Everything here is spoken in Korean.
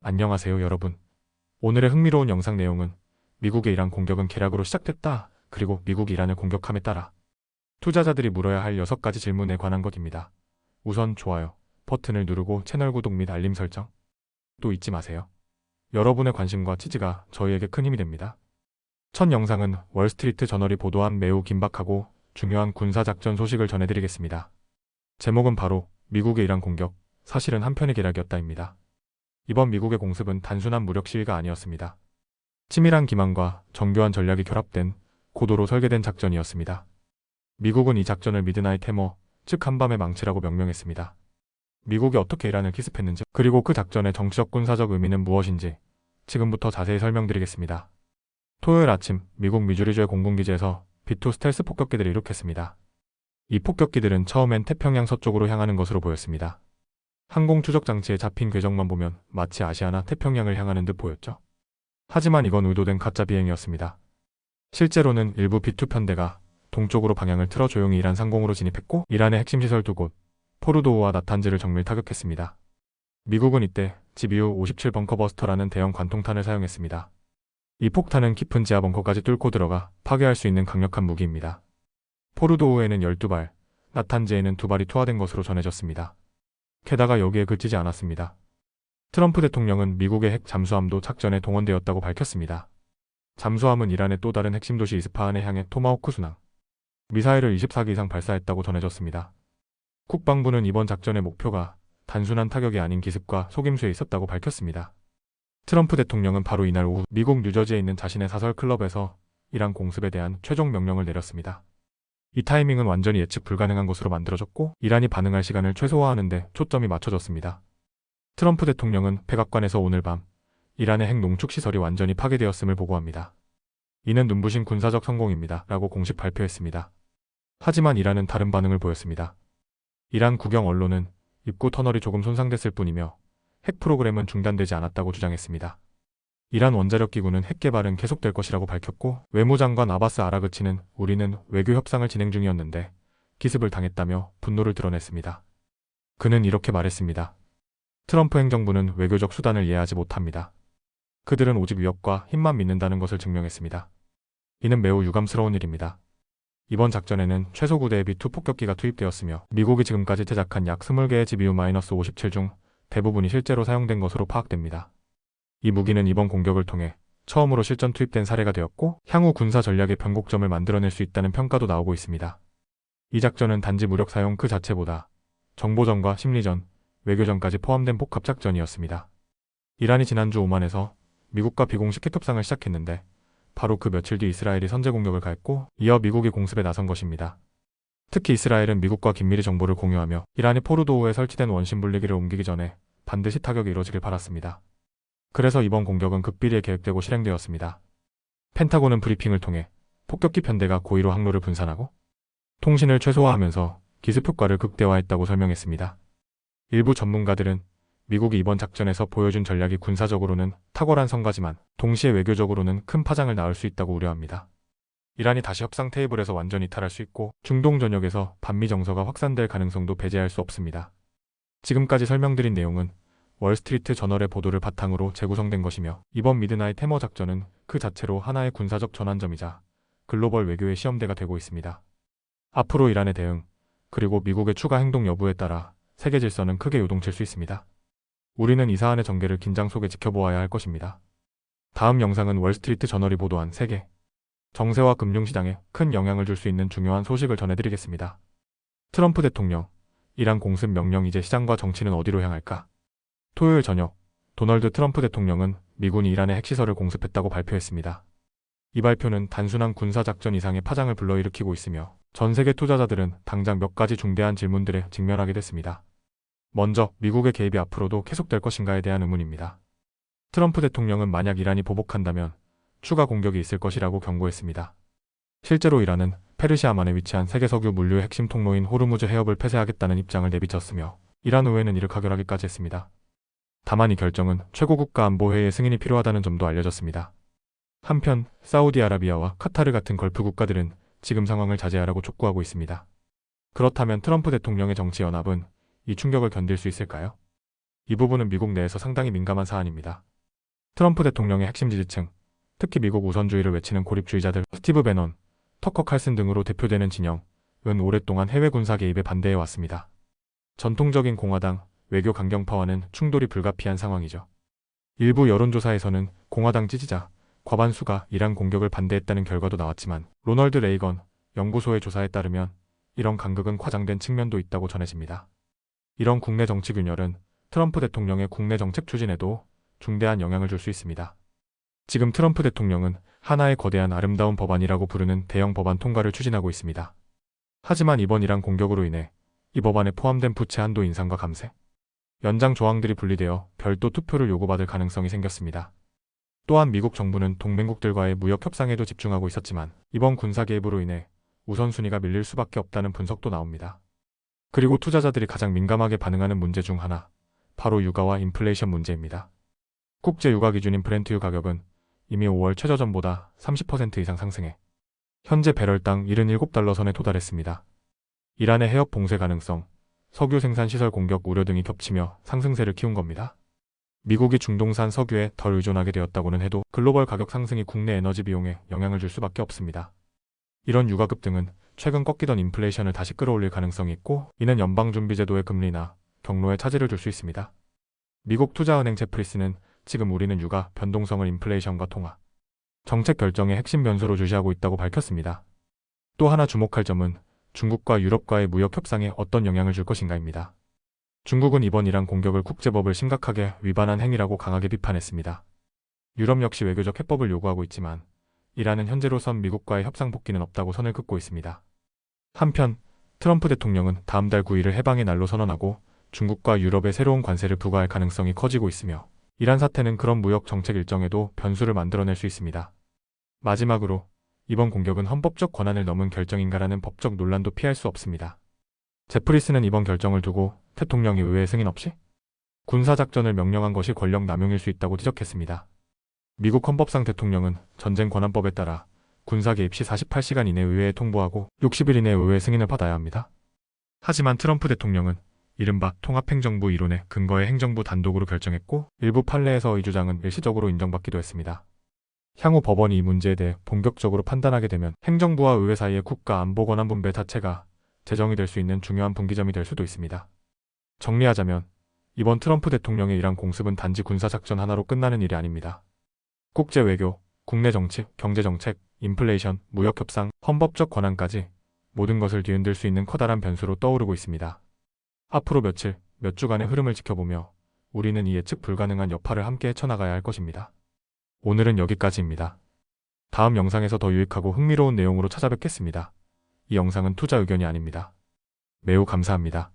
안녕하세요 여러분. 오늘의 흥미로운 영상 내용은 미국의 이란 공격은 계략으로 시작됐다. 그리고 미국이 이란을 공격함에 따라 투자자들이 물어야 할 6가지 질문에 관한 것입니다. 우선 좋아요 버튼을 누르고 채널 구독 및 알림 설정 또 잊지 마세요. 여러분의 관심과 지지가 저희에게 큰 힘이 됩니다. 첫 영상은 월스트리트 저널이 보도한 매우 긴박하고 중요한 군사작전 소식을 전해드리겠습니다. 제목은 바로 미국의 이란 공격, 사실은 한편의 계략이었다입니다. 이번 미국의 공습은 단순한 무력 시위가 아니었습니다. 치밀한 기만과 정교한 전략이 결합된 고도로 설계된 작전이었습니다. 미국은 이 작전을 미드나잇 해머, 즉 한밤의 망치라고 명명했습니다. 미국이 어떻게 이란을 기습했는지, 그리고 그 작전의 정치적 군사적 의미는 무엇인지 지금부터 자세히 설명드리겠습니다. 토요일 아침 미국 미주리주의 공군기지에서 B-2 스텔스 폭격기들이 이륙했습니다. 이 폭격기들은 처음엔 태평양 서쪽으로 향하는 것으로 보였습니다. 항공 추적 장치에 잡힌 궤적만 보면 마치 아시아나 태평양을 향하는 듯 보였죠. 하지만 이건 의도된 가짜 비행이었습니다. 실제로는 일부 B-2 편대가 동쪽으로 방향을 틀어 조용히 이란 상공으로 진입했고 이란의 핵심 시설 두 곳, 포르도우와 나탄즈를 정밀 타격했습니다. 미국은 이때 GBU-57 벙커버스터라는 대형 관통탄을 사용했습니다. 이 폭탄은 깊은 지하 벙커까지 뚫고 들어가 파괴할 수 있는 강력한 무기입니다. 포르도우에는 12발, 나탄즈에는 2발이 투하된 것으로 전해졌습니다. 게다가 여기에 그치지 않았습니다. 트럼프 대통령은 미국의 핵 잠수함도 작전에 동원되었다고 밝혔습니다. 잠수함은 이란의 또 다른 핵심 도시 이스파한에 향해 토마호크 순항 미사일을 24기 이상 발사했다고 전해졌습니다. 국방부는 이번 작전의 목표가 단순한 타격이 아닌 기습과 속임수에 있었다고 밝혔습니다. 트럼프 대통령은 바로 이날 오후 미국 뉴저지에 있는 자신의 사설 클럽에서 이란 공습에 대한 최종 명령을 내렸습니다. 이 타이밍은 완전히 예측 불가능한 것으로 만들어졌고 이란이 반응할 시간을 최소화하는 데 초점이 맞춰졌습니다. 트럼프 대통령은 백악관에서 오늘 밤 이란의 핵 농축 시설이 완전히 파괴되었음을 보고합니다. 이는 눈부신 군사적 성공입니다. 라고 공식 발표했습니다. 하지만 이란은 다른 반응을 보였습니다. 이란 국영 언론은 입구 터널이 조금 손상됐을 뿐이며 핵 프로그램은 중단되지 않았다고 주장했습니다. 이란 원자력 기구는 핵 개발은 계속될 것이라고 밝혔고 외무장관 아바스 아라그치는 우리는 외교 협상을 진행 중이었는데 기습을 당했다며 분노를 드러냈습니다. 그는 이렇게 말했습니다. 트럼프 행정부는 외교적 수단을 이해하지 못합니다. 그들은 오직 위협과 힘만 믿는다는 것을 증명했습니다. 이는 매우 유감스러운 일입니다. 이번 작전에는 최소 9대의 B-2 폭격기가 투입되었으며 미국이 지금까지 제작한 약 20개의 GBU-57 중 대부분이 실제로 사용된 것으로 파악됩니다. 이 무기는 이번 공격을 통해 처음으로 실전 투입된 사례가 되었고 향후 군사 전략의 변곡점을 만들어낼 수 있다는 평가도 나오고 있습니다. 이 작전은 단지 무력 사용 그 자체보다 정보전과 심리전, 외교전까지 포함된 복합작전이었습니다. 이란이 지난주 오만에서 미국과 비공식 핵협상을 시작했는데 바로 그 며칠 뒤 이스라엘이 선제 공격을 가했고 이어 미국이 공습에 나선 것입니다. 특히 이스라엘은 미국과 긴밀히 정보를 공유하며 이란이 포르도우에 설치된 원심 분리기를 옮기기 전에 반드시 타격이 이루어지길 바랐습니다. 그래서 이번 공격은 극비리에 계획되고 실행되었습니다. 펜타곤은 브리핑을 통해 폭격기 편대가 고의로 항로를 분산하고 통신을 최소화하면서 기습 효과를 극대화했다고 설명했습니다. 일부 전문가들은 미국이 이번 작전에서 보여준 전략이 군사적으로는 탁월한 성과지만 동시에 외교적으로는 큰 파장을 낳을 수 있다고 우려합니다. 이란이 다시 협상 테이블에서 완전히 이탈할 수 있고 중동 전역에서 반미 정서가 확산될 가능성도 배제할 수 없습니다. 지금까지 설명드린 내용은 월스트리트 저널의 보도를 바탕으로 재구성된 것이며 이번 미드나잇 해머 작전은 그 자체로 하나의 군사적 전환점이자 글로벌 외교의 시험대가 되고 있습니다. 앞으로 이란의 대응, 그리고 미국의 추가 행동 여부에 따라 세계 질서는 크게 요동칠 수 있습니다. 우리는 이 사안의 전개를 긴장 속에 지켜보아야 할 것입니다. 다음 영상은 월스트리트 저널이 보도한 세계 정세와 금융시장에 큰 영향을 줄 수 있는 중요한 소식을 전해드리겠습니다. 트럼프 대통령, 이란 공습 명령 이제 시장과 정치는 어디로 향할까? 토요일 저녁, 도널드 트럼프 대통령은 미군이 이란의 핵시설을 공습했다고 발표했습니다. 이 발표는 단순한 군사작전 이상의 파장을 불러일으키고 있으며 전 세계 투자자들은 당장 몇 가지 중대한 질문들에 직면하게 됐습니다. 먼저 미국의 개입이 앞으로도 계속될 것인가에 대한 의문입니다. 트럼프 대통령은 만약 이란이 보복한다면 추가 공격이 있을 것이라고 경고했습니다. 실제로 이란은 페르시아만에 위치한 세계 석유 물류의 핵심 통로인 호르무즈 해협을 폐쇄하겠다는 입장을 내비쳤으며 이란 의회는 이를 가결하기까지 했습니다. 다만 이 결정은 최고국가안보회의의 승인이 필요하다는 점도 알려졌습니다. 한편 사우디아라비아와 카타르 같은 걸프 국가들은 지금 상황을 자제하라고 촉구하고 있습니다. 그렇다면 트럼프 대통령의 정치 연합은 이 충격을 견딜 수 있을까요? 이 부분은 미국 내에서 상당히 민감한 사안입니다. 트럼프 대통령의 핵심 지지층, 특히 미국 우선주의를 외치는 고립주의자들, 스티브 배넌, 터커 칼슨 등으로 대표되는 진영은 오랫동안 해외 군사 개입에 반대해 왔습니다. 전통적인 공화당, 외교 강경파와는 충돌이 불가피한 상황이죠. 일부 여론조사에서는 공화당 지지자 과반수가 이란 공격을 반대했다는 결과도 나왔지만 로널드 레이건 연구소의 조사에 따르면 이런 간극은 과장된 측면도 있다고 전해집니다. 이런 국내 정치 균열은 트럼프 대통령의 국내 정책 추진에도 중대한 영향을 줄 수 있습니다. 지금 트럼프 대통령은 하나의 거대한 아름다운 법안이라고 부르는 대형 법안 통과를 추진하고 있습니다. 하지만 이번 이란 공격으로 인해 이 법안에 포함된 부채 한도 인상과 감세, 연장 조항들이 분리되어 별도 투표를 요구받을 가능성이 생겼습니다. 또한 미국 정부는 동맹국들과의 무역 협상에도 집중하고 있었지만 이번 군사 개입으로 인해 우선순위가 밀릴 수밖에 없다는 분석도 나옵니다. 그리고 투자자들이 가장 민감하게 반응하는 문제 중 하나, 바로 유가와 인플레이션 문제입니다. 국제 유가 기준인 브렌트유 가격은 이미 5월 최저점보다 30% 이상 상승해 현재 배럴당 77달러 선에 도달했습니다. 이란의 해협 봉쇄 가능성, 석유 생산 시설 공격 우려 등이 겹치며 상승세를 키운 겁니다. 미국이 중동산 석유에 덜 의존하게 되었다고는 해도 글로벌 가격 상승이 국내 에너지 비용에 영향을 줄 수밖에 없습니다. 이런 유가 급등은 최근 꺾이던 인플레이션을 다시 끌어올릴 가능성이 있고, 이는 연방준비제도의 금리나 경로에 차질을 줄 수 있습니다. 미국 투자은행 제프리스는 지금 우리는 유가 변동성을 인플레이션과 통화, 정책 결정의 핵심 변수로 주시하고 있다고 밝혔습니다. 또 하나 주목할 점은 중국과 유럽과의 무역 협상에 어떤 영향을 줄 것인가입니다. 중국은 이번 이란 공격을 국제법을 심각하게 위반한 행위라고 강하게 비판했습니다. 유럽 역시 외교적 해법을 요구하고 있지만 이란은 현재로선 미국과의 협상 복귀는 없다고 선을 긋고 있습니다. 한편 트럼프 대통령은 다음 달 9일을 해방의 날로 선언하고 중국과 유럽에 새로운 관세를 부과할 가능성이 커지고 있으며, 이란 사태는 그런 무역 정책 일정에도 변수를 만들어낼 수 있습니다. 마지막으로 이번 공격은 헌법적 권한을 넘은 결정인가라는 법적 논란도 피할 수 없습니다. 제프리스는 이번 결정을 두고 대통령이 의회 승인 없이 군사작전을 명령한 것이 권력 남용일 수 있다고 지적했습니다. 미국 헌법상 대통령은 전쟁 권한법에 따라 군사 개입 시 48시간 이내 의회에 통보하고 60일 이내 의회 승인을 받아야 합니다. 하지만 트럼프 대통령은 이른바 통합행정부 이론에 근거해 행정부 단독으로 결정했고, 일부 판례에서 이 주장은 일시적으로 인정받기도 했습니다. 향후 법원이 이 문제에 대해 본격적으로 판단하게 되면 행정부와 의회 사이의 국가 안보 권한 분배 자체가 재정이 될 수 있는 중요한 분기점이 될 수도 있습니다. 정리하자면 이번 트럼프 대통령의 이란 공습은 단지 군사작전 하나로 끝나는 일이 아닙니다. 국제 외교, 국내 정치, 경제 정책, 인플레이션, 무역 협상, 헌법적 권한까지 모든 것을 뒤흔들 수 있는 커다란 변수로 떠오르고 있습니다. 앞으로 며칠, 몇 주간의 흐름을 지켜보며 우리는 이 예측 불가능한 여파를 함께 헤쳐나가야 할 것입니다. 오늘은 여기까지입니다. 다음 영상에서 더 유익하고 흥미로운 내용으로 찾아뵙겠습니다. 이 영상은 투자 의견이 아닙니다. 매우 감사합니다.